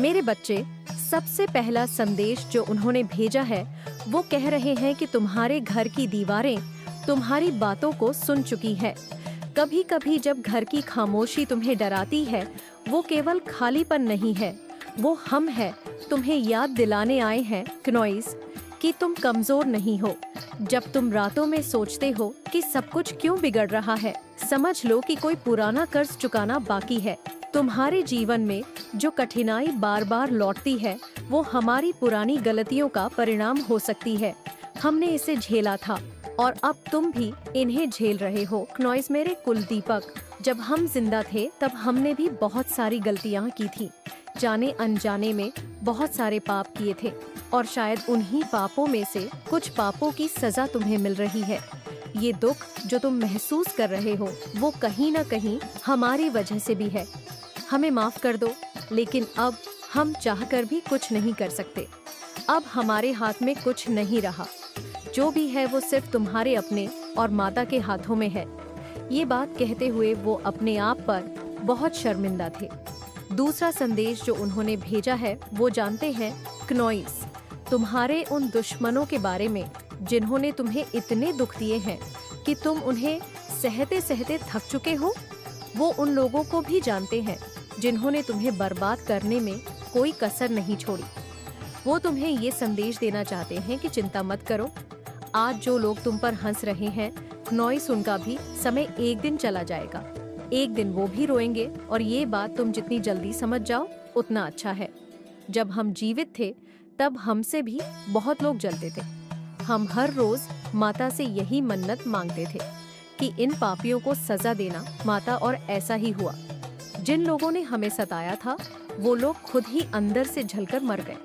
मेरे बच्चे, सबसे पहला संदेश जो उन्होंने भेजा है वो कह रहे हैं कि तुम्हारे घर की दीवारें तुम्हारी बातों को सुन चुकी है। कभी कभी जब घर की खामोशी तुम्हें डराती है, वो केवल खालीपन नहीं है, वो हम है तुम्हें याद दिलाने आए हैं क्नॉइस कि तुम कमजोर नहीं हो। जब तुम रातों में सोचते हो कि सब कुछ क्यों बिगड़ रहा है, समझ लो कि कोई पुराना कर्ज चुकाना बाकी है। तुम्हारे जीवन में जो कठिनाई बार बार लौटती है वो हमारी पुरानी गलतियों का परिणाम हो सकती है। हमने इसे झेला था और अब तुम भी इन्हें झेल रहे हो। क्नॉइस मेरे कुलदीपक, जब हम जिंदा थे तब हमने भी बहुत सारी गलतियां की थी, जाने अनजाने में बहुत सारे पाप किए थे और शायद उन्हीं पापों में से कुछ पापों की सजा तुम्हें मिल रही है। ये दुख जो तुम महसूस कर रहे हो वो कहीं न कहीं हमारी वजह से भी है। हमें माफ कर दो, लेकिन अब हम चाहकर भी कुछ नहीं कर सकते। अब हमारे हाथ में कुछ नहीं रहा। जो भी है वो सिर्फ तुम्हारे अपने और माता के हाथों में है। ये बात कहते हुए वो अपने आप पर बहुत शर्मिंदा थे। दूसरा संदेश जो उन्होंने भेजा है वो जानते हैं क्नॉइस, तुम्हारे उन दुश्मनों के बारे में जिन्होंने तुम्हें इतने दुख दिए हैं कि तुम उन्हें सहते सहते थक चुके हो। वो उन लोगों को भी जानते हैं जिन्होंने तुम्हें बर्बाद करने में कोई कसर नहीं छोड़ी। वो तुम्हें ये संदेश देना चाहते हैं कि चिंता मत करो। आज जो लोग तुम पर हंस रहे हैं, क्नॉइस, उनका भी समय एक दिन चला जाएगा। एक दिन वो भी रोएंगे और ये बात तुम जितनी जल्दी समझ जाओ उतना अच्छा है। जब हम जीवित थे तब हमसे भी बहुत लोग जलते थे। हम हर रोज माता से यही मन्नत मांगते थे कि इन पापियों को सजा देना माता, और ऐसा ही हुआ। जिन लोगों ने हमें सताया था वो लोग खुद ही अंदर से जलकर मर गए।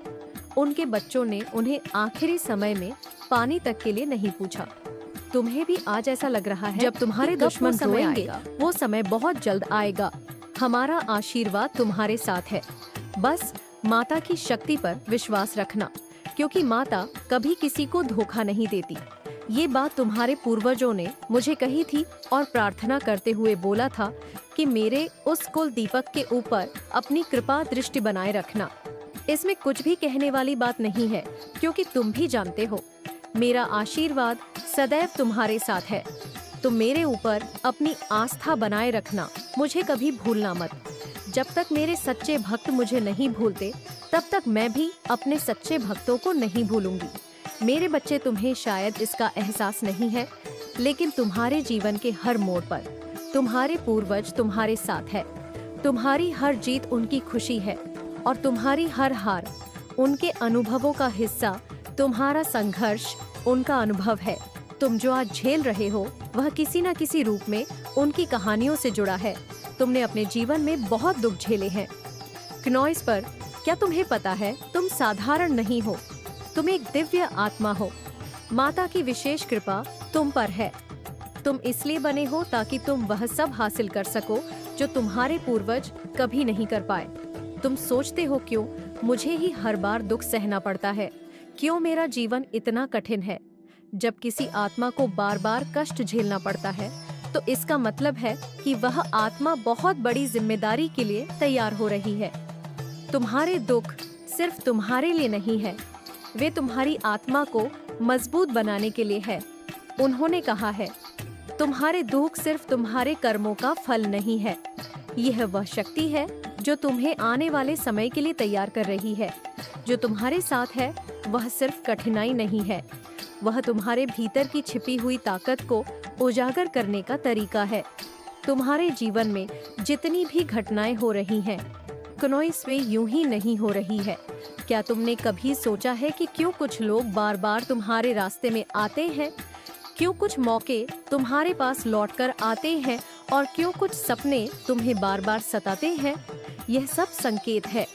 उनके बच्चों ने उन्हें आखिरी समय में पानी तक के लिए नहीं पूछा। तुम्हें भी आज ऐसा लग रहा है जब तुम्हारे दुश्मन रोएंगे, वो समय बहुत जल्द आएगा। हमारा आशीर्वाद तुम्हारे साथ है। बस माता की शक्ति पर विश्वास रखना, क्योंकि माता कभी किसी को धोखा नहीं देती। ये बात तुम्हारे पूर्वजों ने मुझे कही थी और प्रार्थना करते हुए बोला था कि मेरे उस कुल दीपक के ऊपर अपनी कृपा दृष्टि बनाए रखना। इसमें कुछ भी कहने वाली बात नहीं है, क्योंकि तुम भी जानते हो मेरा आशीर्वाद सदैव तुम्हारे साथ है। तुम मेरे ऊपर अपनी आस्था बनाए रखना, मुझे कभी भूलना मत। जब तक मेरे सच्चे भक्त मुझे नहीं भूलते तब तक मैं भी अपने सच्चे भक्तों को नहीं भूलूंगी। मेरे बच्चे, तुम्हें शायद इसका एहसास नहीं है, लेकिन तुम्हारे जीवन के हर मोड़ पर तुम्हारे पूर्वज तुम्हारे साथ है। तुम्हारी हर जीत उनकी खुशी है और तुम्हारी हर हार उनके अनुभवों का हिस्सा। तुम्हारा संघर्ष उनका अनुभव है। तुम जो आज झेल रहे हो वह किसी न किसी रूप में उनकी कहानियों से जुड़ा है। तुमने अपने जीवन में बहुत दुख झेले हैं। क्नॉइस, पर क्या तुम्हें पता है तुम साधारण नहीं हो, तुम एक दिव्य आत्मा हो। माता की विशेष कृपा तुम पर है। तुम इसलिए बने हो ताकि तुम वह सब हासिल कर सको जो तुम्हारे पूर्वज कभी नहीं कर पाए। तुम सोचते हो क्यों मुझे ही हर बार दुख सहना पड़ता है, क्यों मेरा जीवन इतना कठिन है। जब किसी आत्मा को बार बार कष्ट झेलना पड़ता है तो इसका मतलब है कि वह आत्मा बहुत बड़ी जिम्मेदारी के लिए तैयार हो रही है। तुम्हारे दुख सिर्फ तुम्हारे लिए नहीं है, वे तुम्हारी आत्मा को मजबूत बनाने के लिए है। उन्होंने कहा है, तुम्हारे दुख सिर्फ तुम्हारे कर्मों का फल नहीं है, यह वह शक्ति है जो तुम्हें आने वाले समय के लिए तैयार कर रही है। जो तुम्हारे साथ है वह सिर्फ कठिनाई नहीं है, वह तुम्हारे भीतर की छिपी हुई ताकत को उजागर करने का तरीका है। तुम्हारे जीवन में जितनी भी घटनाएं हो रही हैं, क्नॉइस, वे यूं ही नहीं हो रही है। क्या तुमने कभी सोचा है कि क्यों कुछ लोग बार बार तुम्हारे रास्ते में आते हैं, क्यों कुछ मौके तुम्हारे पास लौटकर आते हैं और क्यों कुछ सपने तुम्हें बार बार सताते हैं? यह सब संकेत है।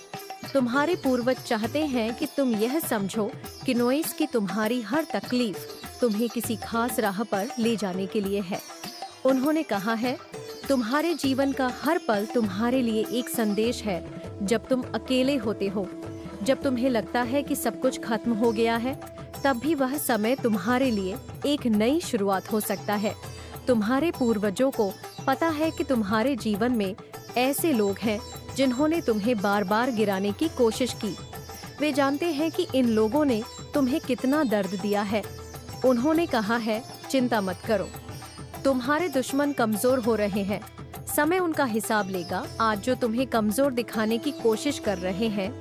तुम्हारे पूर्वज चाहते हैं कि तुम यह समझो कि क्नॉइस की तुम्हारी हर तकलीफ तुम्हें किसी खास राह पर ले जाने के लिए है। उन्होंने कहा है, तुम्हारे जीवन का हर पल तुम्हारे लिए एक संदेश है। जब तुम अकेले होते हो, जब तुम्हें लगता है कि सब कुछ खत्म हो गया है, तब भी वह समय तुम्हारे लिए एक नई शुरुआत हो सकता है। तुम्हारे पूर्वजों को पता है कि तुम्हारे जीवन में ऐसे लोग हैं जिन्होंने तुम्हें बार बार गिराने की कोशिश की। वे जानते हैं कि इन लोगों ने तुम्हें कितना दर्द दिया है। उन्होंने कहा है, चिंता मत करो, तुम्हारे दुश्मन कमजोर हो रहे हैं, समय उनका हिसाब लेगा। आज जो तुम्हें कमजोर दिखाने की कोशिश कर रहे हैं,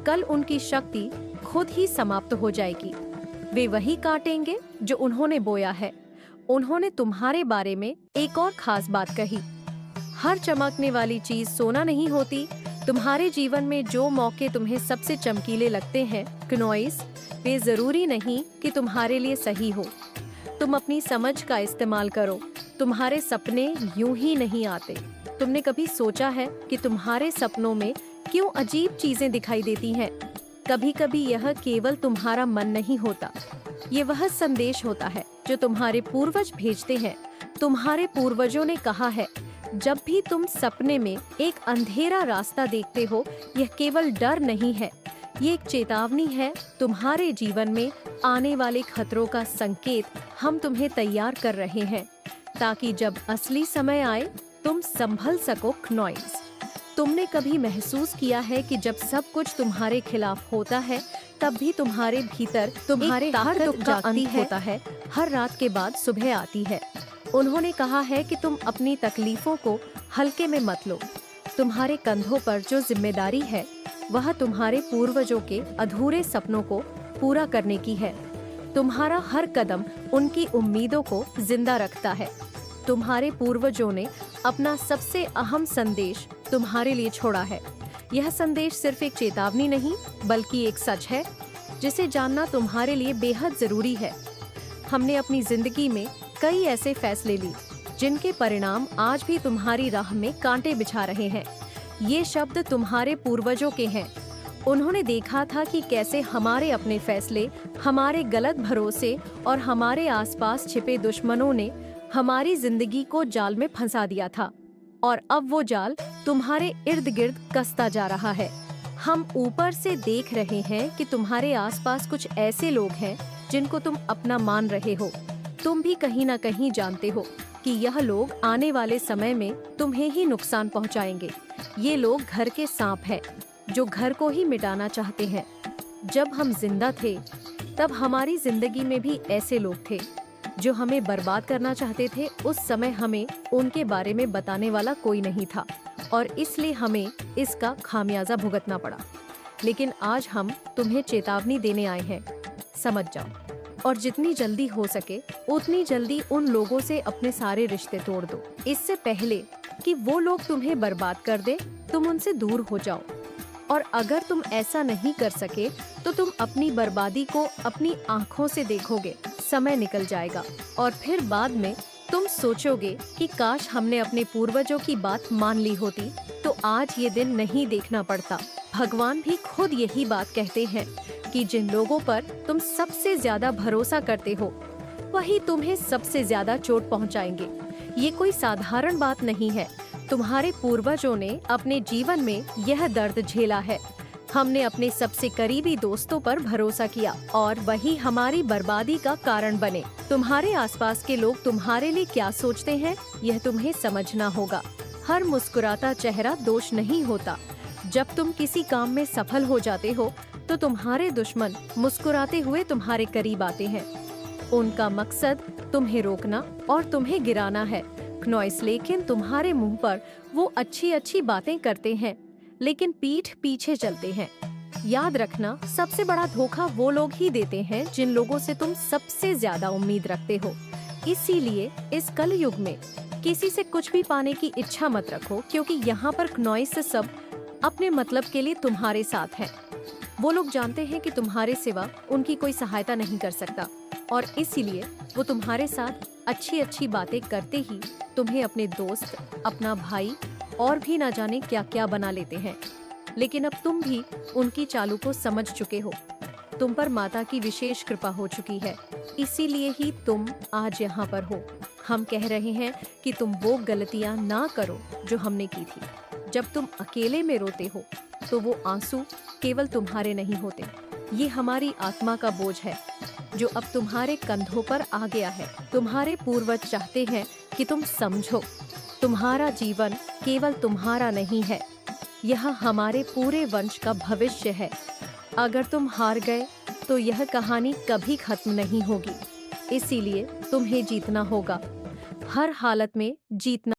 कल उनकी शक्ति खुद ही समाप्त हो जाएगी। वे वही काटेंगे जो उन्होंने बोया है। उन्होंने तुम्हारे बारे में एक और खास बात कही, हर चमकने वाली चीज सोना नहीं होती। तुम्हारे जीवन में जो मौके तुम्हें सबसे चमकीले लगते हैं क्नोइस, वे जरूरी नहीं कि तुम्हारे लिए सही हो। तुम अपनी समझ का इस्तेमाल करो। तुम्हारे सपने यूं ही नहीं आते। तुमने कभी सोचा है कि तुम्हारे सपनों में क्यों अजीब चीजें दिखाई देती हैं? कभी कभी यह केवल तुम्हारा मन नहीं होता, ये वह संदेश होता है जो तुम्हारे पूर्वज भेजते हैं। तुम्हारे पूर्वजों ने कहा है, जब भी तुम सपने में एक अंधेरा रास्ता देखते हो, यह केवल डर नहीं है, ये एक चेतावनी है। तुम्हारे जीवन में आने वाले खतरों का संकेत हम तुम्हें तैयार कर रहे हैं, ताकि जब असली समय आए तुम संभल सको क्नोइस। तुमने कभी महसूस किया है कि जब सब कुछ तुम्हारे खिलाफ होता है, तब भी तुम्हारे भीतर तुम्हारे हर दुख का अंत होता है। हर रात के बाद सुबह आती है। उन्होंने कहा है कि तुम अपनी तकलीफों को हल्के में मत लो। तुम्हारे कंधों पर जो जिम्मेदारी है, वह तुम्हारे पूर्वजों के अधूरे सपनों को पूरा करने की है। तुम्हारा हर कदम उनकी उम्मीदों को जिंदा रखता है। तुम्हारे पूर्वजों ने अपना सबसे अहम संदेश तुम्हारे लिए छोड़ा है। यह संदेश सिर्फ एक चेतावनी नहीं, बल्कि एक सच है जिसे जानना तुम्हारे लिए बेहद जरूरी है। हमने अपनी जिंदगी में कई ऐसे फैसले लिए जिनके परिणाम आज भी तुम्हारी राह में कांटे बिछा रहे हैं। ये शब्द तुम्हारे पूर्वजों के हैं। उन्होंने देखा था कि कैसे हमारे अपने फैसले, हमारे गलत भरोसे और हमारे आसपास छिपे दुश्मनों ने हमारी जिंदगी को जाल में फंसा दिया था, और अब वो जाल तुम्हारे इर्द गिर्द कसता जा रहा है। हम ऊपर से देख रहे हैं कि तुम्हारे आसपास कुछ ऐसे लोग हैं जिनको तुम अपना मान रहे हो। तुम भी कहीं ना कहीं जानते हो कि यह लोग आने वाले समय में तुम्हें ही नुकसान पहुंचाएंगे। ये लोग घर के सांप हैं जो घर को ही मिटाना चाहते हैं। जब हम जिंदा थे, तब हमारी जिंदगी में भी ऐसे लोग थे जो हमें बर्बाद करना चाहते थे। उस समय हमें उनके बारे में बताने वाला कोई नहीं था, और इसलिए हमें इसका खामियाजा भुगतना पड़ा। लेकिन आज हम तुम्हें चेतावनी देने आए हैं, समझ जाओ, और जितनी जल्दी हो सके उतनी जल्दी उन लोगों से अपने सारे रिश्ते तोड़ दो। इससे पहले कि वो लोग तुम्हें बर्बाद कर दे, तुम उनसे दूर हो जाओ। और अगर तुम ऐसा नहीं कर सके तो तुम अपनी बर्बादी को अपनी आँखों से देखोगे। समय निकल जाएगा और फिर बाद में तुम सोचोगे कि काश हमने अपने पूर्वजों की बात मान ली होती, तो आज ये दिन नहीं देखना पड़ता। भगवान भी खुद यही बात कहते हैं कि जिन लोगों पर तुम सबसे ज्यादा भरोसा करते हो, वही तुम्हें सबसे ज्यादा चोट पहुंचाएंगे। ये कोई साधारण बात नहीं है। तुम्हारे पूर्वजों ने अपने जीवन में यह दर्द झेला है। हमने अपने सबसे करीबी दोस्तों पर भरोसा किया और वही हमारी बर्बादी का कारण बने। तुम्हारे आसपास के लोग तुम्हारे लिए क्या सोचते हैं, यह तुम्हें समझना होगा। हर मुस्कुराता चेहरा दोष नहीं होता। जब तुम किसी काम में सफल हो जाते हो, तो तुम्हारे दुश्मन मुस्कुराते हुए तुम्हारे करीब आते हैं। उनका मकसद तुम्हें रोकना और तुम्हें गिराना है क्नोइस। लेकिन तुम्हारे मुंह पर वो अच्छी अच्छी बातें करते हैं, लेकिन पीठ पीछे चलते हैं। याद रखना, सबसे बड़ा धोखा वो लोग ही देते हैं जिन लोगों से तुम सबसे ज्यादा उम्मीद रखते हो। इसीलिए इस कलयुग में किसी से कुछ भी पाने की इच्छा मत रखो, क्योंकि यहाँ पर क्नोइस सब अपने मतलब के लिए तुम्हारे साथ हैं। वो लोग जानते हैं कि तुम्हारे सिवा उनकी कोई सहायता नहीं कर सकता, और इसीलिए वो तुम्हारे साथ अच्छी अच्छी बातें करते ही तुम्हें अपने दोस्त, अपना भाई और भी ना जाने क्या क्या बना लेते हैं। लेकिन अब तुम भी उनकी चालों को समझ चुके हो। तुम पर माता की विशेष कृपा हो चुकी है, इसीलिए ही तुम आज यहाँ पर हो। हम कह रहे हैं कि तुम वो गलतियाँ ना करो जो हमने की थी। जब तुम अकेले में रोते हो, तो वो आंसू केवल तुम्हारे नहीं होते, ये हमारी आत्मा का बोझ है जो अब तुम्हारे कंधों पर आ गया है। तुम्हारे पूर्वज चाहते हैं कि तुम समझो, तुम्हारा जीवन केवल तुम्हारा नहीं है, यह हमारे पूरे वंश का भविष्य है। अगर तुम हार गए तो यह कहानी कभी खत्म नहीं होगी। इसीलिए तुम्हें जीतना होगा, हर हालत में जीतना।